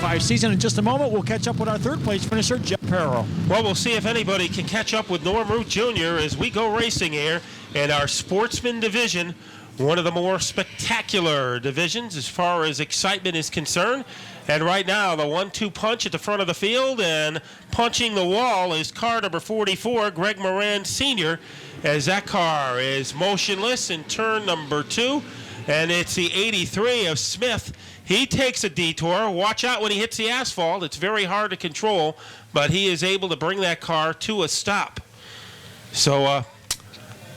2005 season. In just a moment, we'll catch up with our third place finisher, Jeff Perro. Well, we'll see if anybody can catch up with Norm Root Jr. as we go racing here in our Sportsman division, one of the more spectacular divisions as far as excitement is concerned. And right now, the 1-2 punch at the front of the field, and punching the wall is car number 44, Greg Moran Sr., as that car is motionless in turn number 2. And it's the 83 of Smith. He takes a detour. Watch out when he hits the asphalt. It's very hard to control, but he is able to bring that car to a stop. So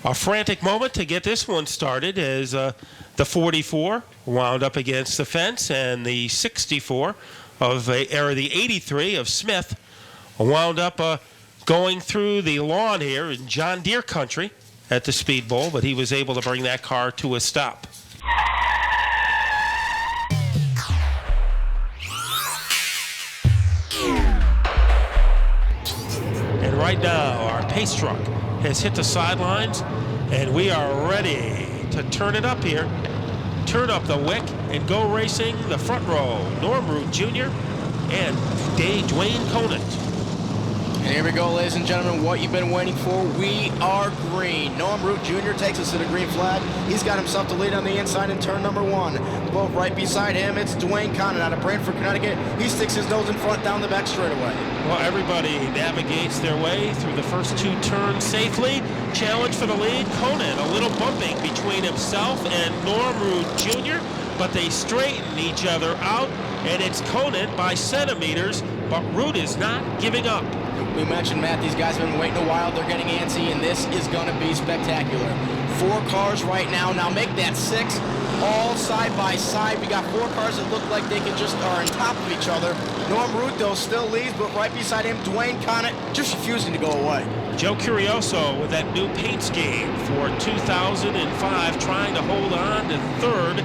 a frantic moment to get this one started as the 44 wound up against the fence, and the 64 of the 83 of Smith wound up going through the lawn here in John Deere country at the Speedbowl, but he was able to bring that car to a stop. And right now, our pace truck has hit the sidelines, and we are ready to turn it up here. Turn up the wick and go racing the front row. Norm Root Jr. and Dwayne Conant. And here we go, ladies and gentlemen, what you've been waiting for. We are green. Norm Root Jr. takes us to the green flag. He's got himself to lead on the inside in turn number 1. But right beside him, it's Dwayne Conant out of Brantford, Connecticut. He sticks his nose in front down the back straightaway. Well, everybody navigates their way through the first 2 turns safely. Challenge for the lead. Conant a little bumping between himself and Norm Root Jr., but they straighten each other out, and it's Conant by centimeters, but Root is not giving up. We mentioned, Matt, these guys have been waiting a while. They're getting antsy, and this is going to be spectacular. 4 cars right now. Now make that 6, all side by side. We got 4 cars that look like they can just are on top of each other. Norm Root, though, still leads, but right beside him, Dwayne Conant just refusing to go away. Joe Curioso with that new paint scheme for 2005, trying to hold on to third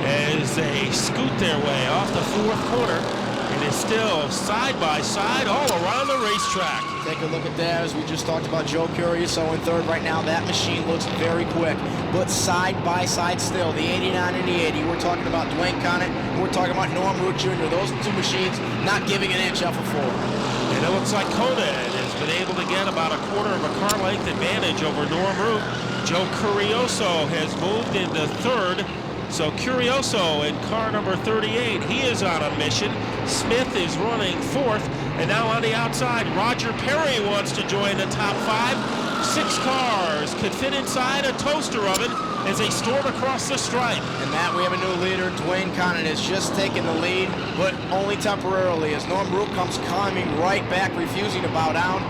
as they scoot their way off the 4th corner. And it's still side by side all around the racetrack. Take a look at that as we just talked about Joe Curioso in third right now. That machine looks very quick, but side by side still. The 89 and the 80. We're talking about Dwayne Conant, and we're talking about Norm Root Jr. Those 2 machines not giving an inch off of 4. And it looks like Conant has been able to get about a quarter of a car length advantage over Norm Root. Joe Curioso has moved into third. So Curioso in car number 38, he is on a mission. Smith is running 4th, and now on the outside, Roger Perry wants to join the top 5. 6 cars could fit inside a toaster oven as they storm across the stripe. And Matt, we have a new leader. Dwayne Conant has just taken the lead, but only temporarily, as Norm Root comes climbing right back, refusing to bow down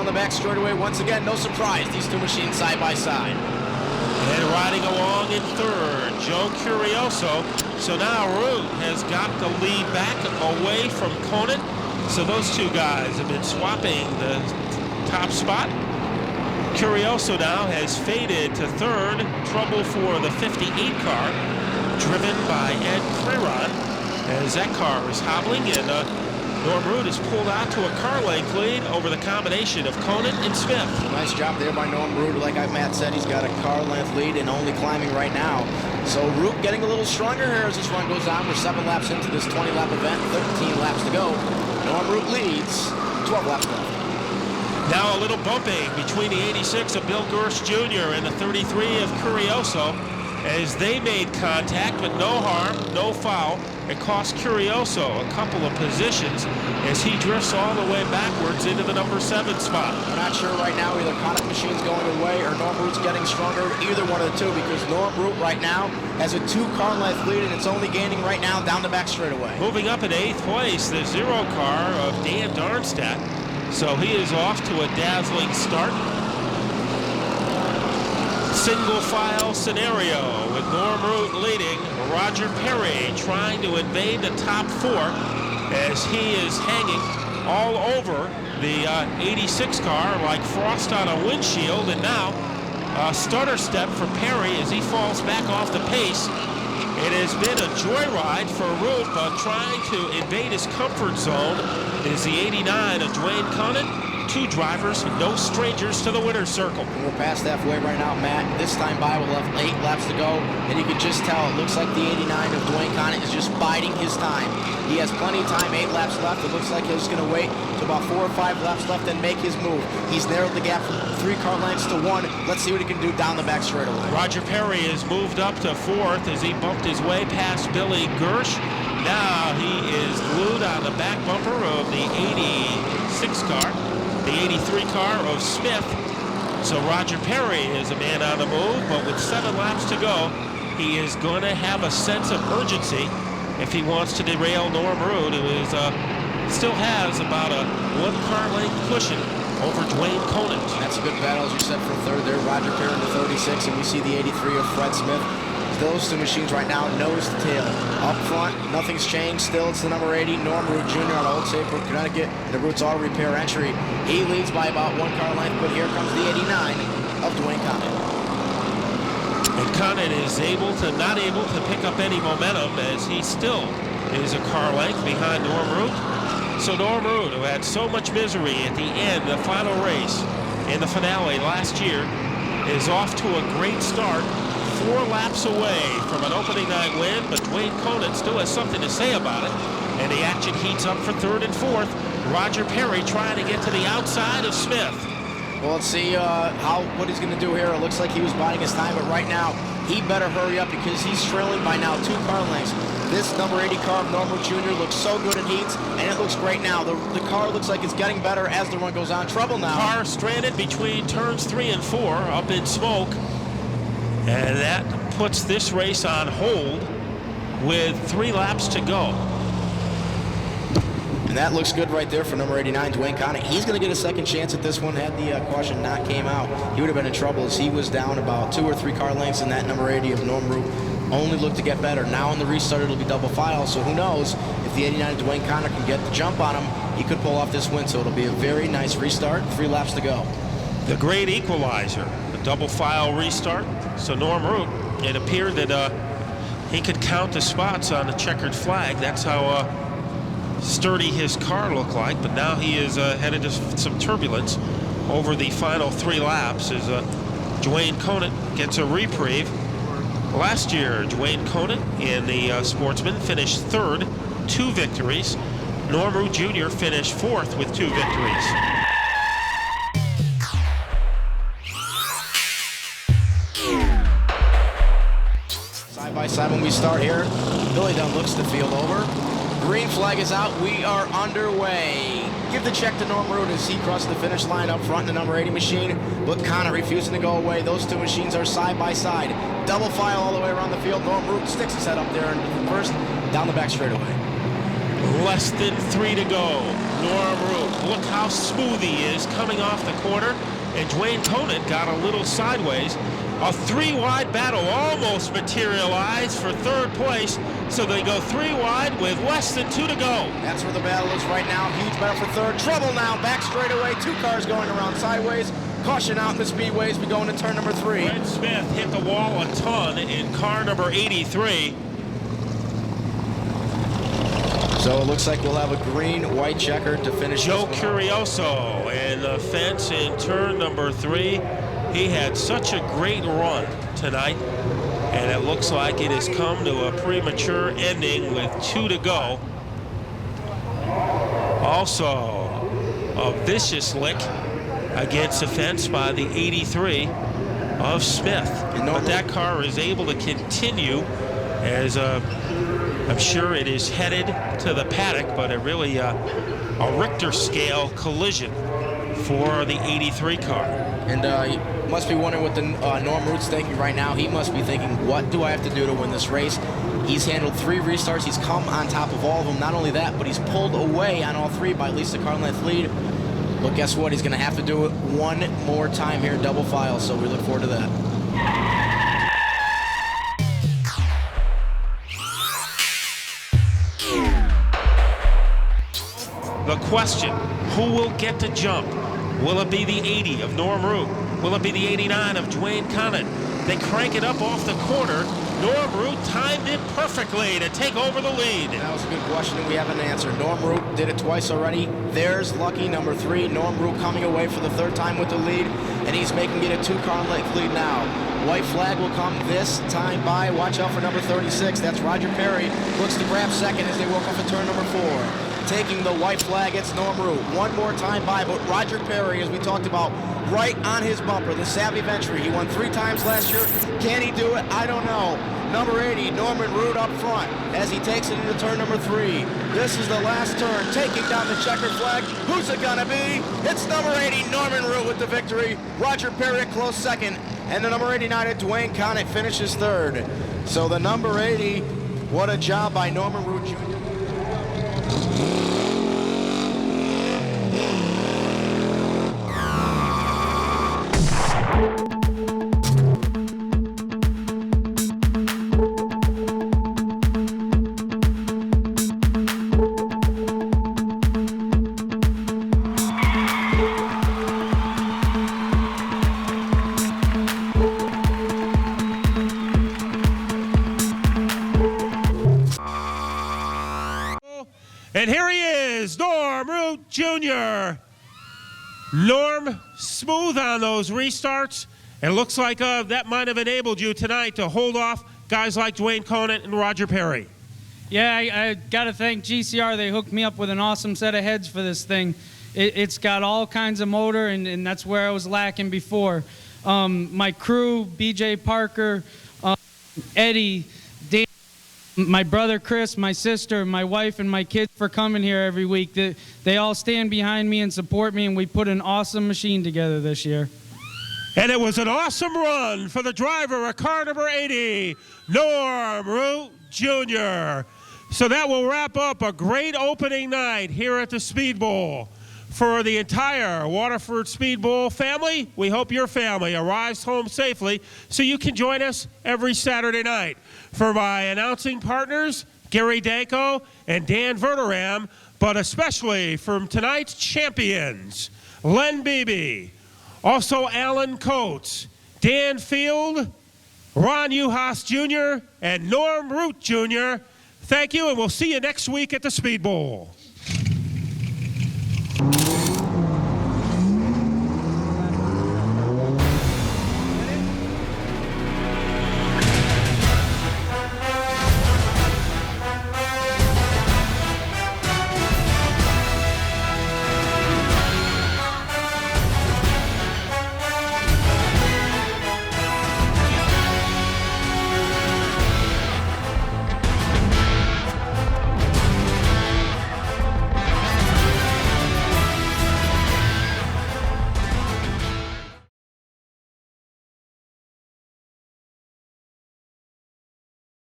the back straightaway. Once again, no surprise, these 2 machines side by side. And riding along in third, Joe Curioso. So now Root has got the lead back away from Conant. So those 2 guys have been swapping the top spot. Curioso now has faded to third. Trouble for the 58 car, driven by Ed Claron, as that car is hobbling, and Norm Root is pulled out to a car length lead over the combination of Conant and Smith. Nice job there by Norm Root. Like Matt said, he's got a car length lead and only climbing right now. So Root getting a little stronger here as this run goes on. We're 7 laps into this 20-lap event, 13 laps to go. Norm Root leads, 12 laps left. Now a little bumping between the 86 of Bill Gerst Jr. and the 33 of Curioso as they made contact, but no harm, no foul. It cost Curioso a couple of positions as he drifts all the way backwards into the number 7 spot. I'm not sure right now either Conant machine's going away or Norm Root's getting stronger, either one of the 2, because Norm Root right now has a 2-car length lead, and it's only gaining right now down the back straightaway. Moving up in 8th place, the 0 car of Dan Darnstadt. So he is off to a dazzling start. Single file scenario with Norm Root leading. Roger Perry trying to invade the top 4 as he is hanging all over the 86 car like frost on a windshield. And now a stutter step for Perry as he falls back off the pace. It has been a joyride for Root, but trying to invade his comfort zone is the 89 of Dwayne Conant. Two drivers, no strangers to the winner's circle. We're past halfway right now, Matt. This time by, we'll have 8 laps to go, and you can just tell it looks like the 89 of Dwayne Conant is just biding his time. He has plenty of time, 8 laps left. It looks like he's going to wait to about 4 or 5 laps left and make his move. He's narrowed the gap from 3 car lengths to 1. Let's see what he can do down the back straightaway. Roger Perry has moved up to 4th as he bumped his way past Billy Gersh. Now he is glued on the back bumper of the 86 car, the 83 car of Smith. So Roger Perry is a man on the move, but with 7 laps to go, he is going to have a sense of urgency if he wants to derail Norm Root, who is, still has about a 1 car length cushion over Dwayne Conant. That's a good battle, as you said, for 3rd there. Roger Perry in the 36, and we see the 83 of Fred Smith. Those two machines right now, nose to tail. Up front, nothing's changed. Still, it's the number 80, Norm Root Jr. out of Old Saybrook, Connecticut, the Roots Auto Repair entry. He leads by about 1 car length, but here comes the 89 of Dwayne Conant. And Conant is not able to pick up any momentum, as he still is a car length behind Norm Root. So Norm Root, who had so much misery at the end, the final race in the finale last year, is off to a great start. 4 laps away from an opening night win, but Dwayne Conant still has something to say about it. And the action heats up for 3rd and 4th. Roger Perry trying to get to the outside of Smith. Well, let's see what he's going to do here. It looks like he was biding his time, but right now he better hurry up because he's trailing by now 2 car lengths. This number 80 car of Norm Root Jr. looks so good in heats, and it looks great now. The car looks like it's getting better as the run goes on. Trouble now. Car stranded between turns 3 and 4, up in smoke. And that puts this race on hold with 3 laps to go. And that looks good right there for number 89, Dwayne Conant. He's going to get a second chance at this one. Had the caution not came out, he would have been in trouble, as he was down about 2 or 3 car lengths, and that number 80 of Norm Root only looked to get better. Now in the restart, it'll be double file, so who knows if the 89 Dwayne Conant can get the jump on him, he could pull off this win, so it'll be a very nice restart. 3 laps to go. The great equalizer, the double file restart. So Norm Root, it appeared that he could count the spots on the checkered flag. That's how sturdy his car looked like, but now he is headed to some turbulence over the final 3 laps as Dwayne Conant gets a reprieve. Last year, Dwayne Conant in the Sportsman finished 3rd, 2 victories. Norm Root Jr. finished 4th with 2 victories. Side by side when we start here, Billy Dunn looks the field over. Green flag is out. We are underway. Give the check to Norm Root as he crosses the finish line up front in the number 80 machine, but Conant refusing to go away. Those 2 machines are side by side. Double file all the way around the field. Norm Root sticks his head up there and first down the back straightaway. Less than 3 to go. Norm Root, look how smooth he is coming off the corner, and Dwayne Conant got a little sideways. A 3-wide battle almost materialized for 3rd place, so they go 3 wide with less than 2 to go. That's where the battle is right now. Huge battle for 3rd. Trouble now, back straightaway. 2 cars going around sideways. Caution out in the speedways. We go into turn number 3. Fred Smith hit the wall a ton in car number 83. So it looks like we'll have a green-white checker to finish. Joe Curioso and the fence in turn number 3. He had such a great run tonight, and it looks like it has come to a premature ending with 2 to go. Also, a vicious lick against the fence by the 83 of Smith. But that car is able to continue as I'm sure it is headed to the paddock, but a really a Richter scale collision for the 83 car. And you must be wondering what the Norm Root's thinking right now. He must be thinking, what do I have to do to win this race? He's handled 3 restarts. He's come on top of all of them. Not only that, but he's pulled away on all 3 by at least a car length lead. But guess what? He's going to have to do it one more time here in double file, so we look forward to that. The question, who will get the jump? Will it be the 80 of Norm Root? Will it be the 89 of Dwayne Conant? They crank it up off the corner, Norm Root timed it perfectly to take over the lead. That was a good question, and we have an answer. Norm Root did it twice already. There's lucky number 3. Norm Root coming away for the 3rd time with the lead, and he's making it a 2-car length lead now. White flag will come this time by. Watch out for number 36. That's Roger Perry. Looks to grab second as they walk off of turn number 4. Taking the white flag, it's Norm Root. One more time by, but Roger Perry, as we talked about, right on his bumper, the Savvy Ventry. He won 3 times last year. Can he do it? I don't know. Number 80, Norman Root up front as he takes it into turn number 3. This is the last turn, taking down the checkered flag. Who's it gonna be? It's number 80, Norman Root with the victory. Roger Perry a close second, and the number 89, Dwayne Conant, finishes 3rd. So the number 80, what a job by Norman Root Jr. And here he is, Norm Root Jr. Norm, smooth on those restarts. It looks like that might have enabled you tonight to hold off guys like Dwayne Conant and Roger Perry. Yeah, I got to thank GCR. They hooked me up with an awesome set of heads for this thing. It's got all kinds of motor, and that's where I was lacking before. My crew, BJ Parker, Eddie, Dan, my brother Chris, my sister, my wife, and my kids for coming here every week. They all stand behind me and support me, and we put an awesome machine together this year. And it was an awesome run for the driver of car number 80, Norm Root Jr. So that will wrap up a great opening night here at the Speedbowl. For the entire Waterford Speedbowl family, we hope your family arrives home safely so you can join us every Saturday night. For my announcing partners, Gary Danko and Dan Verderam, but especially from tonight's champions, Len Beebe, also Alan Coates, Dan Field, Ron Uhas Jr., and Norm Root Jr. Thank you, and we'll see you next week at the Speedbowl.